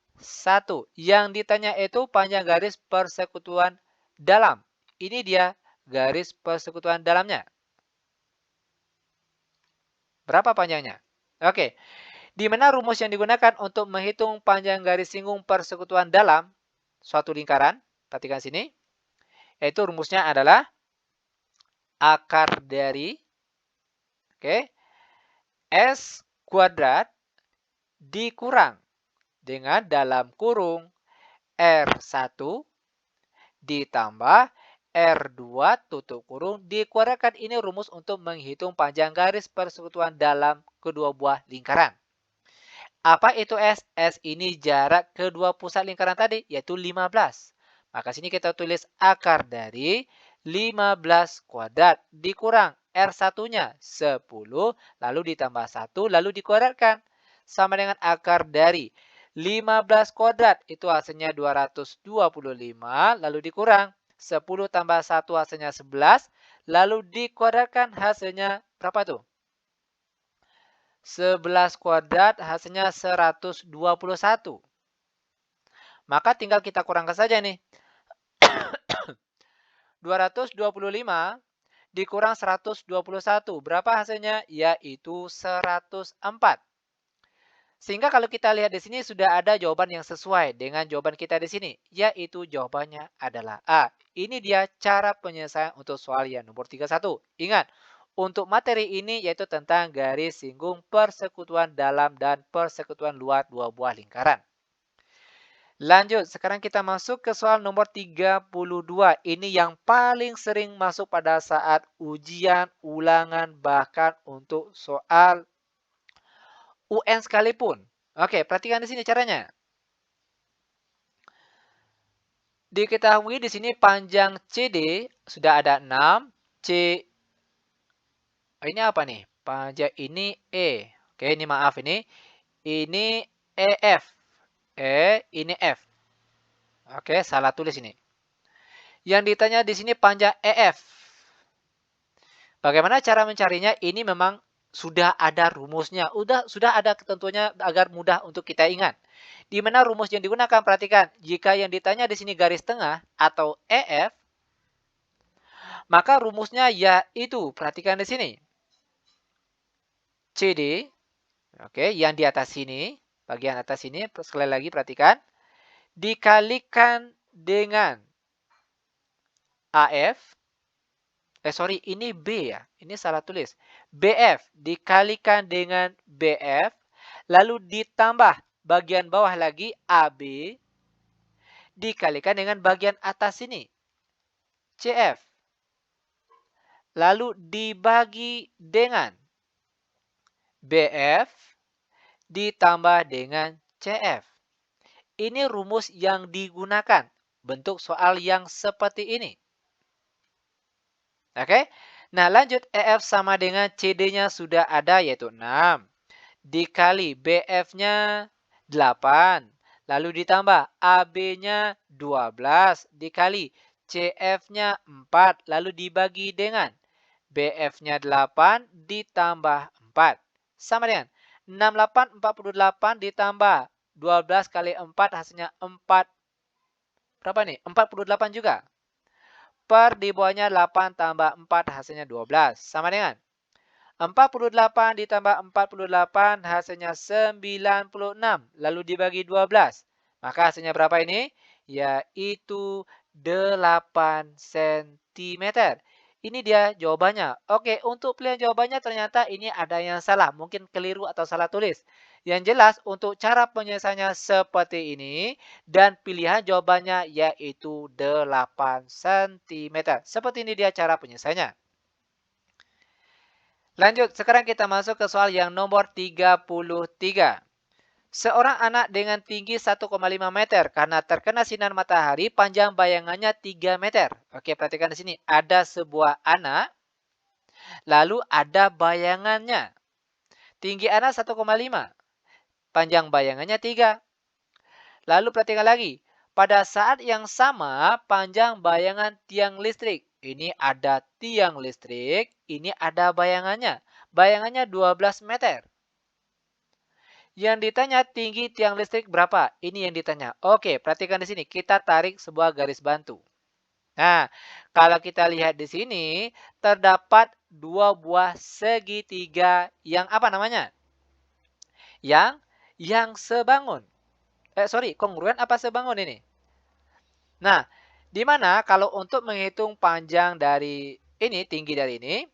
Yang ditanya itu panjang garis persekutuan dalam. Ini dia garis persekutuan dalamnya. Berapa panjangnya? Oke. Di mana rumus yang digunakan untuk menghitung panjang garis singgung persekutuan dalam suatu lingkaran? Perhatikan sini. Yaitu rumusnya adalah akar dari S kuadrat dikurang dengan dalam kurung R1 ditambah R2 tutup kurung dikuadratkan. Ini rumus untuk menghitung panjang garis persekutuan dalam kedua buah lingkaran. Apa itu S? S ini jarak kedua pusat lingkaran tadi, yaitu 15. Maka sini kita tulis akar dari 15 kuadrat dikurang R1-nya 10, lalu ditambah 1, lalu dikuadratkan. Sama dengan akar dari 15 kuadrat, itu hasilnya 225, lalu dikurang. 10 tambah 1 hasilnya 11, lalu dikuadratkan hasilnya berapa tuh? 11 kuadrat hasilnya 121. Maka tinggal kita kurangkan saja nih. 225 dikurang 121. Berapa hasilnya? Yaitu 104. Sehingga kalau kita lihat di sini sudah ada jawaban yang sesuai dengan jawaban kita di sini. Yaitu jawabannya adalah A. Ini dia cara penyelesaian untuk soal yang nomor 31. Ingat, untuk materi ini yaitu tentang garis singgung persekutuan dalam dan persekutuan luar dua buah lingkaran. Lanjut, sekarang kita masuk ke soal nomor 32. Ini yang paling sering masuk pada saat ujian, ulangan, bahkan untuk soal UN sekalipun. Oke, perhatikan di sini caranya. Diketahui di sini panjang CD sudah ada 6, ini apa nih? Panjang ini E. Oke, ini maaf ini. Ini EF. Ini F. Oke, salah tulis ini. Yang ditanya di sini panjang EF. Bagaimana cara mencarinya? Ini memang sudah ada rumusnya. Sudah ada ketentuannya agar mudah untuk kita ingat. Di mana rumus yang digunakan? Perhatikan, jika yang ditanya di sini garis tengah atau EF, maka rumusnya yaitu, perhatikan di sini. CD, oke, yang di atas sini, bagian atas sini, sekali lagi perhatikan, dikalikan dengan AF, ini B ya, ini salah tulis. BF dikalikan dengan BF, lalu ditambah bagian bawah lagi AB, dikalikan dengan bagian atas sini, CF. Lalu dibagi dengan BF ditambah dengan CF. Ini rumus yang digunakan bentuk soal yang seperti ini. Oke. Nah, lanjut EF sama dengan CD-nya sudah ada yaitu 6. Dikali BF-nya 8. Lalu ditambah AB-nya 12. Dikali CF-nya 4. Lalu dibagi dengan BF-nya 8 ditambah 4. Sama dengan 68, 48 ditambah 12 kali 4 hasilnya 4. Berapa nih? 48 juga. Per di bawahnya 8 tambah 4 hasilnya 12. Sama dengan 48 ditambah 48 hasilnya 96. Lalu dibagi 12. Maka hasilnya berapa ini? Yaitu 8 cm. Ini dia jawabannya. Oke, untuk pilihan jawabannya ternyata ini ada yang salah. Mungkin keliru atau salah tulis. Yang jelas untuk cara penyelesaiannya seperti ini. Dan pilihan jawabannya yaitu 8 cm. Seperti ini dia cara penyelesaiannya. Lanjut, sekarang kita masuk ke soal yang nomor 33. Seorang anak dengan tinggi 1,5 meter karena terkena sinar matahari, panjang bayangannya 3 meter. Oke, perhatikan di sini. Ada sebuah anak, lalu ada bayangannya. Tinggi anak 1,5. Panjang bayangannya 3. Lalu perhatikan lagi. Pada saat yang sama, panjang bayangan tiang listrik. Ini ada tiang listrik, ini ada bayangannya. Bayangannya 12 meter. Yang ditanya tinggi tiang listrik berapa? Ini yang ditanya. Oke, perhatikan di sini. Kita tarik sebuah garis bantu. Nah, kalau kita lihat di sini, terdapat dua buah segitiga yang apa namanya? Yang sebangun. Kongruen apa sebangun ini? Nah, di mana kalau untuk menghitung panjang dari ini tinggi dari ini,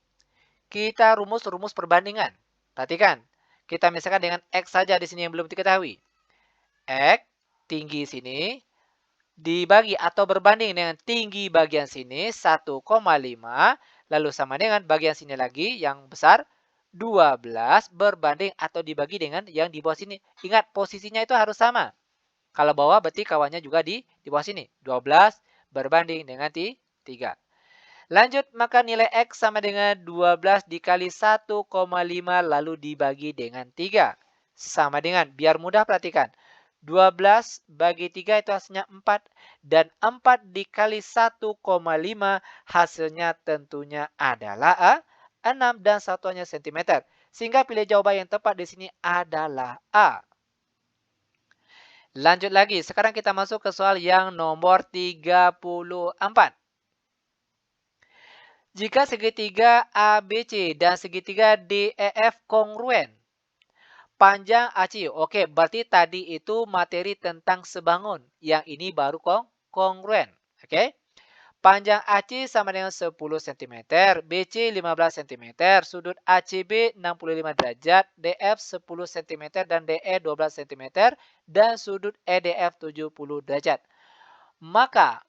kita rumus perbandingan. Perhatikan, kita misalkan dengan X saja di sini yang belum diketahui. X, tinggi sini, dibagi atau berbanding dengan tinggi bagian sini 1,5, lalu sama dengan bagian sini lagi yang besar 12 berbanding atau dibagi dengan yang di bawah sini. Ingat, posisinya itu harus sama. Kalau bawah berarti kawannya juga di bawah sini. 12 berbanding dengan 3. Lanjut, maka nilai X sama dengan 12 dikali 1,5 lalu dibagi dengan 3. Sama dengan, biar mudah perhatikan. 12 bagi 3 itu hasilnya 4. Dan 4 dikali 1,5 hasilnya tentunya adalah 6 dan satuannya cm. Sehingga pilih jawaban yang tepat di sini adalah A. Lanjut lagi, sekarang kita masuk ke soal yang nomor 34. Jika segitiga ABC dan segitiga DEF kongruen, panjang AC, oke, berarti tadi itu materi tentang sebangun. Yang ini baru kongruen, oke. Panjang AC sama dengan 10 cm, BC 15 cm, sudut ACB 65 derajat, DF 10 cm, dan DE 12 cm, dan sudut EDF 70 derajat. Maka,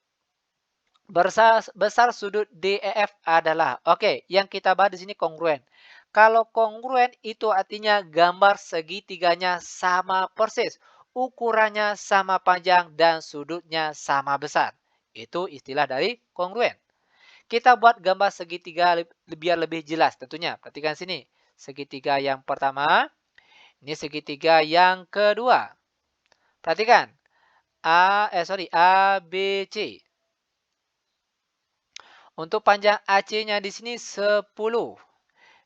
besar sudut DEF adalah, oke, yang kita bahas di sini kongruen. Kalau kongruen itu artinya gambar segitiganya sama persis, ukurannya sama panjang, dan sudutnya sama besar. Itu istilah dari kongruen. Kita buat gambar segitiga biar lebih jelas tentunya. Perhatikan sini. Segitiga yang pertama. Ini segitiga yang kedua. Perhatikan. A, B, C. Untuk panjang AC-nya di sini 10.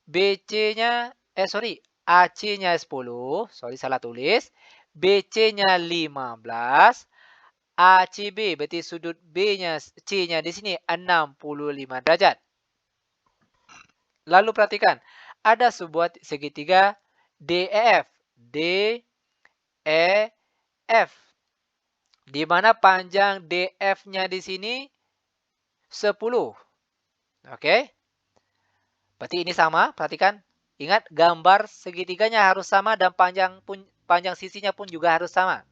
BC-nya, AC-nya 10. Salah tulis. BC-nya 15. ACB berarti sudut B-nya, C-nya di sini 65 derajat. Lalu perhatikan, ada sebuah segitiga DEF. DEF. Di mana panjang DF-nya di sini 10. Oke. Berarti ini sama, perhatikan. Ingat, gambar segitiganya harus sama dan panjang sisinya pun juga harus sama.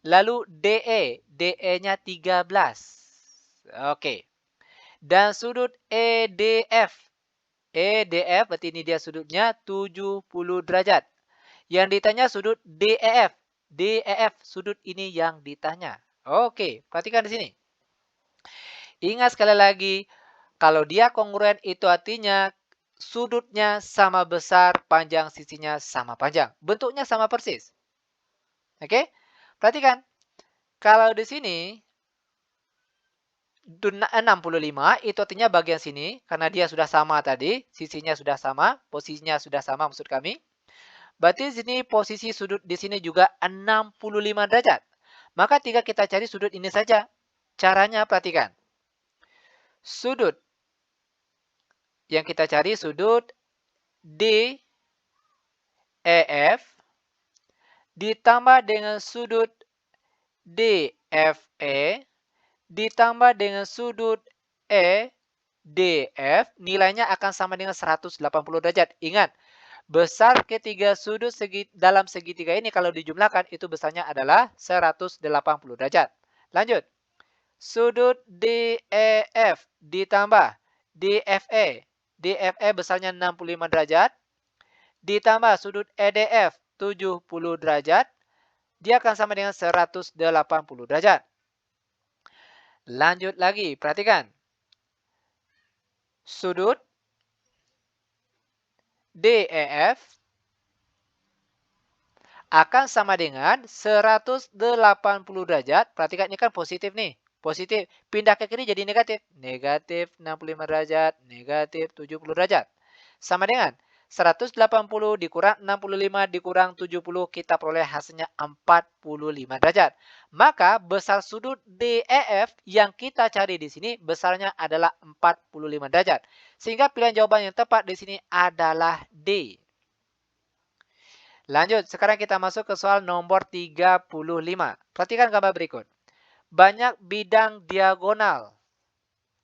Lalu DE-nya 13. Oke. Dan sudut EDF. EDF berarti ini dia sudutnya 70 derajat. Yang ditanya sudut DEF. DEF sudut ini yang ditanya. Oke, perhatikan di sini. Ingat sekali lagi, kalau dia kongruen itu artinya sudutnya sama besar, panjang sisinya sama panjang. Bentuknya sama persis. Oke? Perhatikan, kalau di sini 65 itu artinya bagian sini, karena dia sudah sama tadi, sisinya sudah sama, posisinya sudah sama maksud kami. Berarti di sini posisi sudut di sini juga 65 derajat. Maka kita cari sudut ini saja. Caranya perhatikan. Sudut yang kita cari sudut DEF ditambah dengan sudut DFE ditambah dengan sudut EDF, nilainya akan sama dengan 180 derajat. Ingat, besar ketiga sudut dalam segitiga ini kalau dijumlahkan itu besarnya adalah 180 derajat. Lanjut. Sudut DEF ditambah DFE. DFE besarnya 65 derajat. Ditambah sudut EDF 70 derajat. Dia akan sama dengan 180 derajat. Lanjut lagi, perhatikan. Sudut DEF akan sama dengan 180 derajat. Perhatikan, ini kan positif nih. Positif. Pindah ke kiri jadi negatif. Negatif 65 derajat. Negatif 70 derajat. Sama dengan 180 dikurang 65 dikurang 70. Kita peroleh hasilnya 45 derajat. Maka besar sudut DEF yang kita cari di sini besarnya adalah 45 derajat. Sehingga pilihan jawaban yang tepat di sini adalah D. Lanjut, sekarang kita masuk ke soal nomor 35. Perhatikan gambar berikut. Banyak bidang diagonal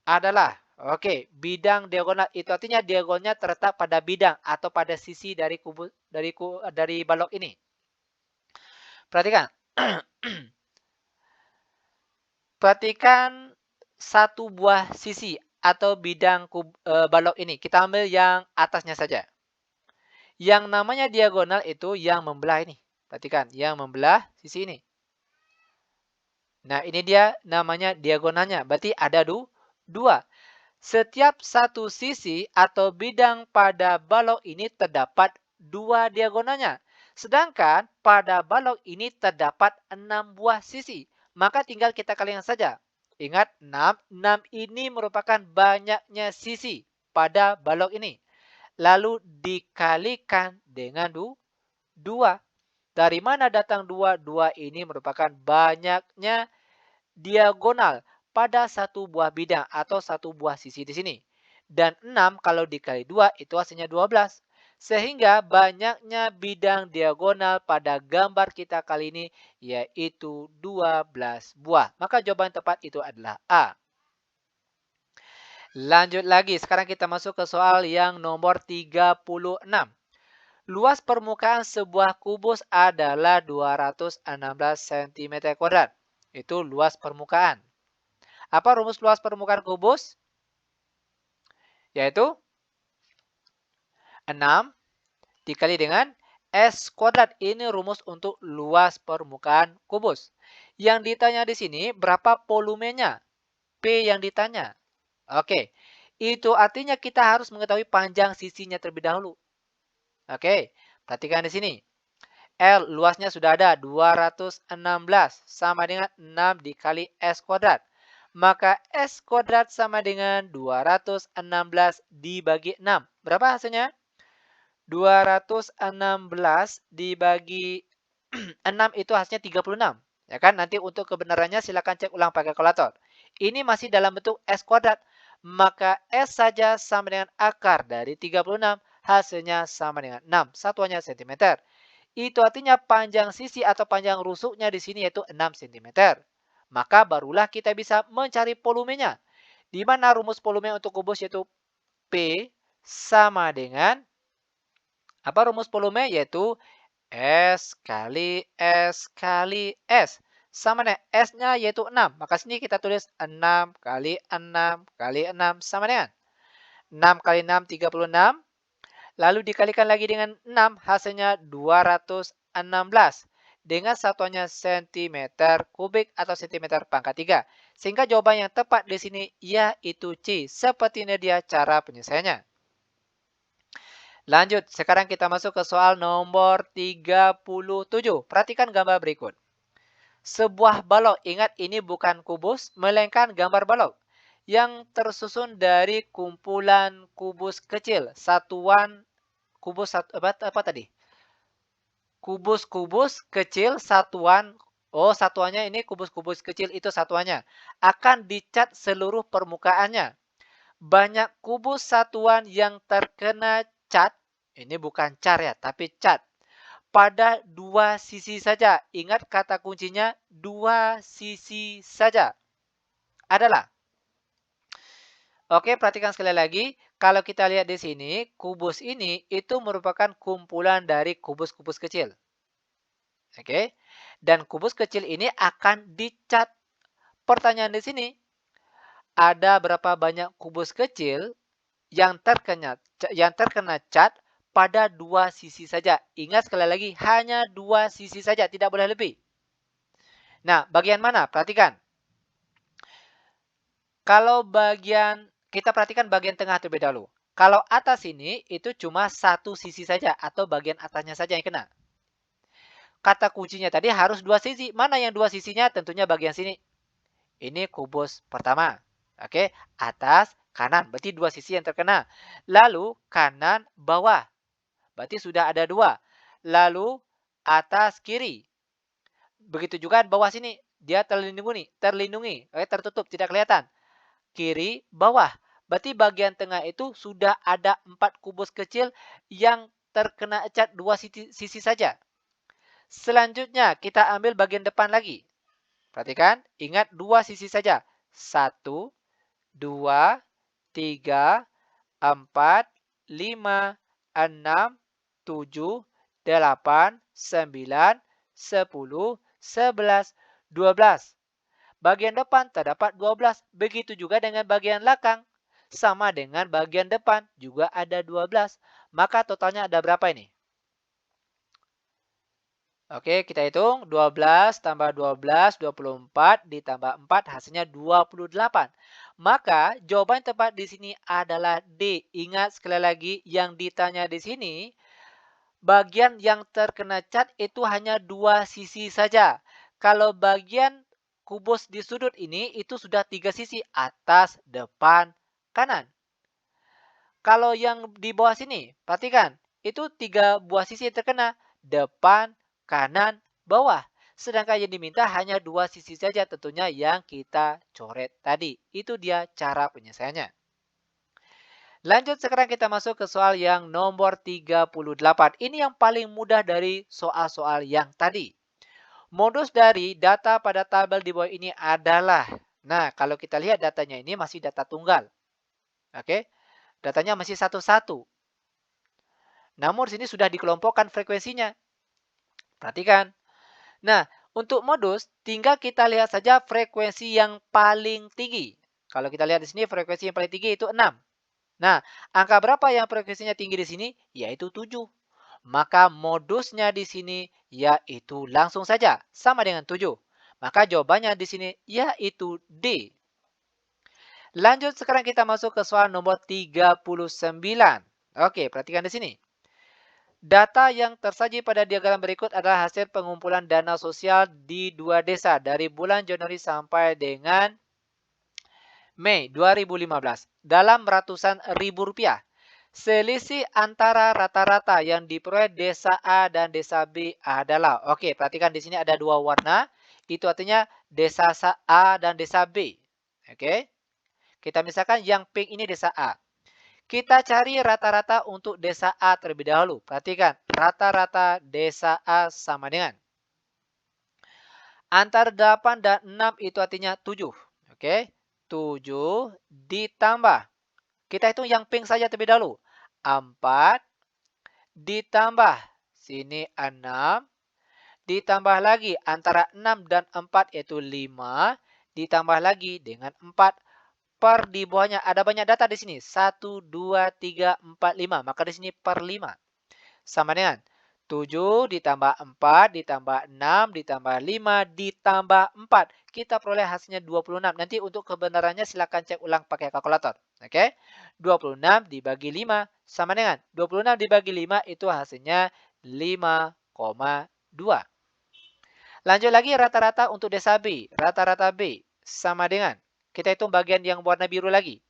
adalah, Oke, bidang diagonal itu artinya diagonalnya terletak pada bidang atau pada sisi dari dari balok ini. Perhatikan. Perhatikan satu buah sisi atau bidang balok ini. Kita ambil yang atasnya saja. Yang namanya diagonal itu yang membelah ini. Perhatikan, yang membelah sisi ini. Nah, ini dia namanya diagonalnya. Berarti ada dua. Setiap satu sisi atau bidang pada balok ini terdapat dua diagonalnya. Sedangkan pada balok ini terdapat 6 buah sisi. Maka tinggal kita kalikan saja. Ingat 6. 6 ini merupakan banyaknya sisi pada balok ini. Lalu dikalikan dengan 2. Dari mana datang 2? 2 ini merupakan banyaknya diagonal pada satu buah bidang atau satu buah sisi di sini. Dan 6 kalau dikali 2 itu hasilnya 12. Sehingga banyaknya bidang diagonal pada gambar kita kali ini yaitu 12 buah. Maka jawaban tepat itu adalah A. Lanjut lagi, sekarang kita masuk ke soal yang nomor 36. Luas permukaan sebuah kubus adalah 216 cm². Itu luas permukaan. Apa rumus luas permukaan kubus? Yaitu 6 dikali dengan S kuadrat. Ini rumus untuk luas permukaan kubus. Yang ditanya di sini berapa volumenya? P yang ditanya. Oke, itu artinya kita harus mengetahui panjang sisinya terlebih dahulu. Oke, perhatikan di sini. L luasnya sudah ada 216 sama dengan 6 dikali S kuadrat. Maka S kuadrat sama dengan 216 dibagi 6. Berapa hasilnya? 216 dibagi 6 itu hasilnya 36. Ya kan? Nanti untuk kebenarannya silakan cek ulang pakai kalkulator. Ini masih dalam bentuk S kuadrat. Maka S saja sama dengan akar dari 36. Hasilnya sama dengan 6. Satuannya cm. Itu artinya panjang sisi atau panjang rusuknya di sini yaitu 6 cm. Maka barulah kita bisa mencari volumenya. Di mana rumus volume untuk kubus yaitu P sama dengan apa rumus volume? Yaitu S kali S kali S. Sama dengan S-nya yaitu 6. Maka sini kita tulis 6 kali 6 kali 6 sama dengan 6 kali 6, 36. Lalu dikalikan lagi dengan 6, hasilnya 216. Dengan satuannya cm kubik atau cm pangkat 3. Sehingga jawaban yang tepat di sini yaitu C. Seperti ini dia cara penyelesaiannya. Lanjut, sekarang kita masuk ke soal nomor 37. Perhatikan gambar berikut. Sebuah balok, ingat ini bukan kubus, melainkan gambar balok. Yang tersusun dari kumpulan kubus kecil. Satuan kubus, apa tadi? Kubus-kubus kecil satuan. Oh, satuannya ini kubus-kubus kecil itu satuannya. Akan dicat seluruh permukaannya. Banyak kubus satuan yang terkena cat. Ini bukan car ya, tapi cat. Pada dua sisi saja. Ingat kata kuncinya dua sisi saja. Adalah. Oke, perhatikan sekali lagi. Kalau kita lihat di sini, kubus ini itu merupakan kumpulan dari kubus-kubus kecil. Oke. Dan kubus kecil ini akan dicat. Pertanyaan di sini, ada berapa banyak kubus kecil yang terkena cat pada dua sisi saja. Ingat sekali lagi, hanya dua sisi saja, tidak boleh lebih. Nah, bagian mana? Perhatikan. Kalau kita perhatikan bagian tengah terlebih dahulu. Kalau atas ini, itu cuma satu sisi saja, atau bagian atasnya saja yang kena. Kata kuncinya tadi harus dua sisi. Mana yang dua sisinya? Tentunya bagian sini. Ini kubus pertama. Oke, atas, kanan. Berarti dua sisi yang terkena. Lalu kanan, bawah. Berarti sudah ada dua. Lalu atas, kiri. Begitu juga bawah sini. Dia terlindungi. Oke, tertutup, tidak kelihatan. Kiri, bawah. Berarti bagian tengah itu sudah ada 4 kubus kecil yang terkena cat dua sisi saja. Selanjutnya kita ambil bagian depan lagi. Perhatikan, ingat dua sisi saja. 1, 2, 3, 4, 5, 6, 7, 8, 9, 10, 11, 12. Bagian depan terdapat 12. Begitu juga dengan bagian belakang. Sama dengan bagian depan juga ada 12. Maka totalnya ada berapa ini? Oke, kita hitung 12 tambah 12, 24 ditambah 4 hasilnya 28. Maka jawaban yang tepat di sini adalah D. Ingat sekali lagi yang ditanya di sini, bagian yang terkena cat itu hanya dua sisi saja. Kalau bagian kubus di sudut ini itu sudah tiga sisi, atas, depan, kanan. Kalau yang di bawah sini, perhatikan, itu tiga buah sisi yang terkena, depan, kanan, bawah. Sedangkan yang diminta hanya dua sisi saja tentunya yang kita coret tadi. Itu dia cara penyelesaiannya. Lanjut sekarang kita masuk ke soal yang nomor 38. Ini yang paling mudah dari soal-soal yang tadi. Modus dari data pada tabel di bawah ini adalah, nah kalau kita lihat datanya ini masih data tunggal. Oke, datanya masih satu-satu. Namun di sini sudah dikelompokkan frekuensinya. Perhatikan. Nah, untuk modus, tinggal kita lihat saja frekuensi yang paling tinggi. Kalau kita lihat di sini, frekuensi yang paling tinggi itu 6. Nah, angka berapa yang frekuensinya tinggi di sini? Yaitu 7. Maka modusnya di sini yaitu langsung saja sama dengan 7. Maka jawabannya di sini yaitu D. Lanjut sekarang kita masuk ke soal nomor 39. Oke, perhatikan di sini. Data yang tersaji pada diagram berikut adalah hasil pengumpulan dana sosial di dua desa dari bulan Januari sampai dengan Mei 2015 dalam ratusan ribu rupiah. Selisih antara rata-rata yang diperoleh desa A dan desa B adalah, oke, perhatikan di sini ada dua warna, itu artinya desa A dan desa B. Oke, kita misalkan yang pink ini desa A. Kita cari rata-rata untuk desa A terlebih dahulu. Perhatikan, rata-rata desa A sama dengan antara 8 dan 6 itu artinya 7. Oke, 7 ditambah. Kita hitung yang pink saja terlebih dahulu. 4 ditambah. Sini 6. Ditambah lagi antara 6 dan 4 yaitu 5. Ditambah lagi dengan 4. Per di bawahnya ada banyak data di sini. 1, 2, 3, 4, 5. Maka di sini per 5. Sama dengan 7 ditambah 4 ditambah 6 ditambah 5 ditambah 4. Kita peroleh hasilnya 26. Nanti untuk kebenarannya silakan cek ulang pakai kalkulator. Oke. 26 dibagi 5 sama dengan 26 dibagi 5 itu hasilnya 5,2. Lanjut lagi rata-rata untuk desa B. Rata-rata B sama dengan, kita hitung bagian yang warna biru lagi.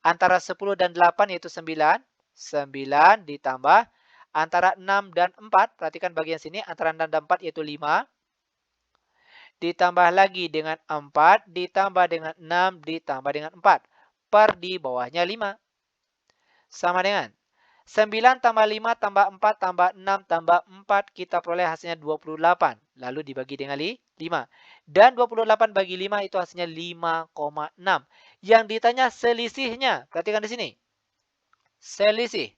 Antara 10 dan 8 yaitu 9. 9 ditambah antara 6 dan 4. Perhatikan bagian sini. Antara 6 dan 4 yaitu 5. Ditambah lagi dengan 4. Ditambah dengan 6. Ditambah dengan 4. Per di bawahnya 5. Sama dengan 9 tambah 5 tambah 4 tambah 6 tambah 4. Kita peroleh hasilnya 28. Lalu dibagi dengan 5. Dan 28 bagi 5 itu hasilnya 5,6. Yang ditanya selisihnya. Perhatikan di sini. Selisih.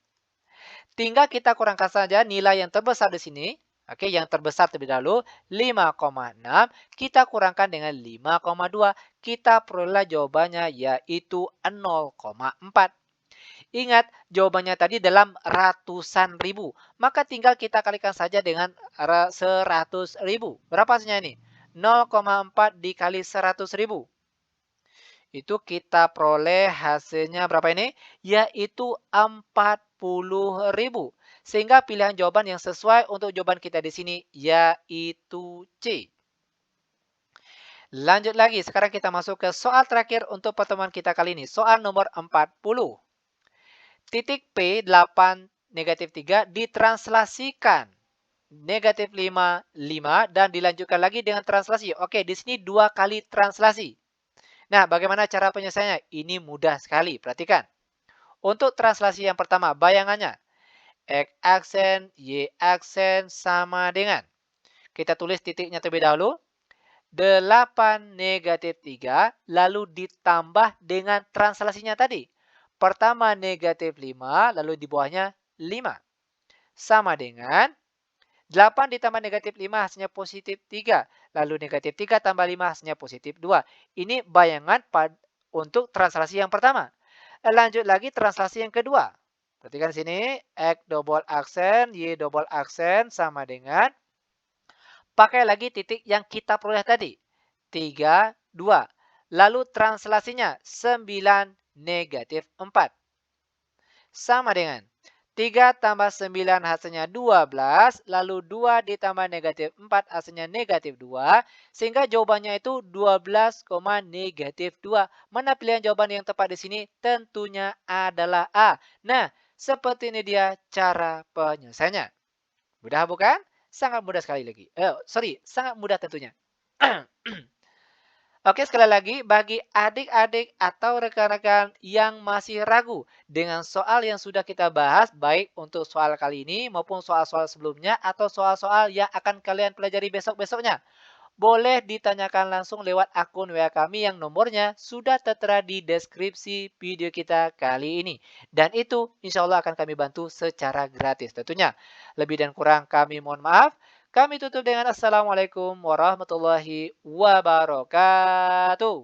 Tinggal kita kurangkan saja nilai yang terbesar di sini. Oke, yang terbesar terlebih dahulu 5,6. Kita kurangkan dengan 5,2. Kita peroleh jawabannya yaitu 0,4. Ingat, jawabannya tadi dalam ratusan ribu. Maka tinggal kita kalikan saja dengan 100 ribu. Berapa hasilnya ini? 0,4 dikali 100 ribu. Itu kita peroleh hasilnya berapa ini? Yaitu 40.000. Sehingga pilihan jawaban yang sesuai untuk jawaban kita di sini yaitu C. Lanjut lagi, sekarang kita masuk ke soal terakhir untuk pertemuan kita kali ini. Soal nomor 40. Titik P 8 negatif 3 ditranslasikan. Negatif 5, 5 dan dilanjutkan lagi dengan translasi. Oke, di sini dua kali translasi. Nah, bagaimana cara penyelesaiannya? Ini mudah sekali, perhatikan. Untuk translasi yang pertama, bayangannya. X aksen, Y aksen sama dengan. Kita tulis titiknya terlebih dahulu. 8 negatif 3, lalu ditambah dengan translasinya tadi. Pertama negatif 5, lalu di bawahnya 5. Sama dengan 8 ditambah negatif 5 hasilnya positif 3. Lalu negatif 3 tambah 5 hasilnya positif 2. Ini bayangan untuk translasi yang pertama. Lanjut lagi translasi yang kedua. Perhatikan sini, X double aksen, Y double aksen sama dengan pakai lagi titik yang kita peroleh tadi. 3, 2. Lalu translasinya 9 negatif 4. Sama dengan 3 tambah 9 hasilnya 12, lalu 2 ditambah negatif 4 hasilnya negatif 2, sehingga jawabannya itu 12, negatif 2. Mana pilihan jawaban yang tepat di sini? Tentunya adalah A. Nah, seperti ini dia cara penyelesaiannya. Mudah bukan? Sangat mudah sekali lagi. Sangat mudah tentunya. Oke, sekali lagi, bagi adik-adik atau rekan-rekan yang masih ragu dengan soal yang sudah kita bahas, baik untuk soal kali ini maupun soal-soal sebelumnya atau soal-soal yang akan kalian pelajari besok-besoknya, boleh ditanyakan langsung lewat akun WA kami yang nomornya sudah tertera di deskripsi video kita kali ini. Dan itu insya Allah akan kami bantu secara gratis tentunya. Lebih dan kurang kami mohon maaf. Kami tutup dengan Assalamualaikum warahmatullahi wabarakatuh.